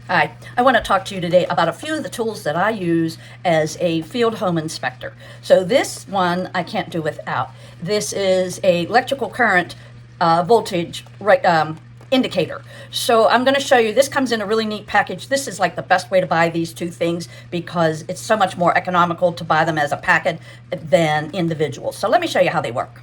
Hi, I want to talk to you today about a few of the tools that I use as a field home inspector. So this one I can't do without. This is a electrical current voltage indicator. So I'm going to show you, this comes in a really neat package. This is like the best way to buy these two things because it's so much more economical to buy them as a packet than individual. So let me show you how they work.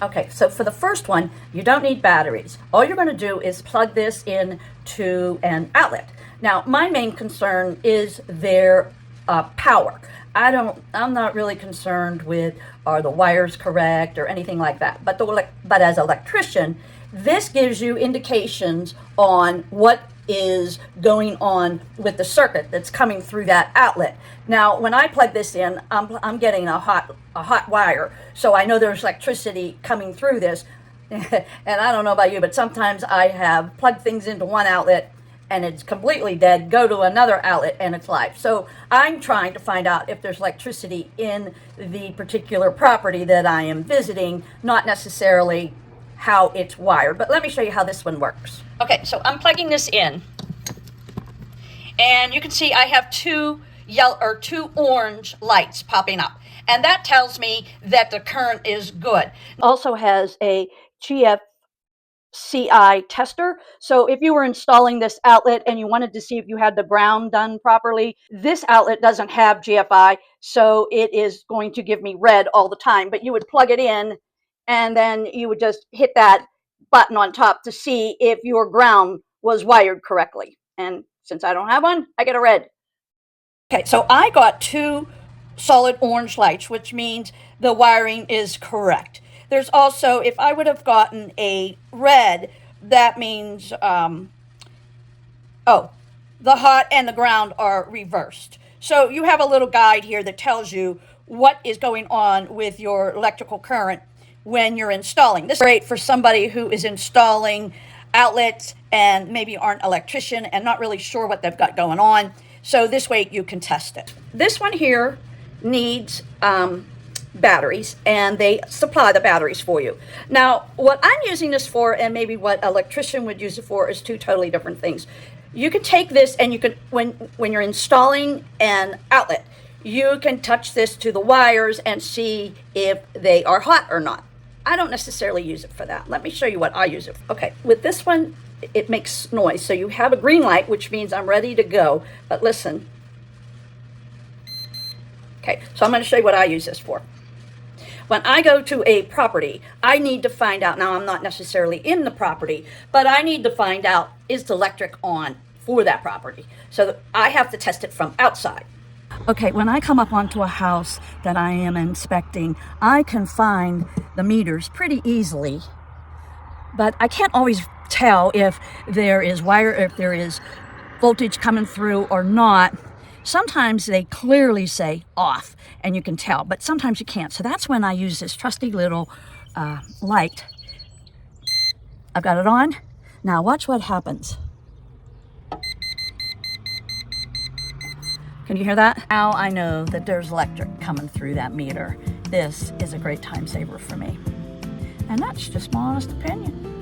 Okay, so for the first one, you don't need batteries. All you're going to do is plug this in to an outlet. Now, my main concern is their power. I'm not really concerned with are the wires correct or anything like that. But as an electrician, this gives you indications on what is going on with the circuit that's coming through that outlet. Now, when I plug this in, I'm getting a hot wire, so I know there's electricity coming through this. And I don't know about you, but sometimes I have plugged things into one outlet and it's completely dead, go to another outlet and it's live. So I'm trying to find out if there's electricity in the particular property that I am visiting, not necessarily how it's wired. But let me show you how this one works. Okay, so I'm plugging this in, and you can see I have two orange lights popping up, and that tells me that the current is good. It also has a GFCI tester, so if you were installing this outlet and you wanted to see if you had the ground done properly, this outlet doesn't have GFI, so it is going to give me red all the time. But you would plug it in and then you would just hit that button on top to see if your ground was wired correctly. And since I don't have one, I get a red. Okay, so I got two solid orange lights, which means the wiring is correct. There's also, if I would have gotten a red, that means, the hot and the ground are reversed. So you have a little guide here that tells you what is going on with your electrical current when you're installing. This is great for somebody who is installing outlets and maybe aren't an electrician and not really sure what they've got going on. So this way you can test it. This one here needs batteries, and they supply the batteries for you. Now, what I'm using this for, and maybe what an electrician would use it for, is two totally different things. You could take this and you could, when you're installing an outlet, you can touch this to the wires and see if they are hot or not. I don't necessarily use it for that. Let me show you what I use it for. Okay, with this one, it makes noise. So you have a green light, which means I'm ready to go. But listen. Okay, so I'm going to show you what I use this for. When I go to a property, I need to find out, now I'm not necessarily in the property, but I need to find out, is the electric on for that property? So I have to test it from outside. Okay, when I come up onto a house that I am inspecting, I can find the meters pretty easily, but I can't always tell if there is if there is voltage coming through or not. Sometimes they clearly say off and you can tell, but sometimes you can't. So that's when I use this trusty little light. I've got it on. Now watch what happens. Can you hear that? Now I know that there's electric coming through that meter. This is a great time saver for me. And that's just my honest opinion.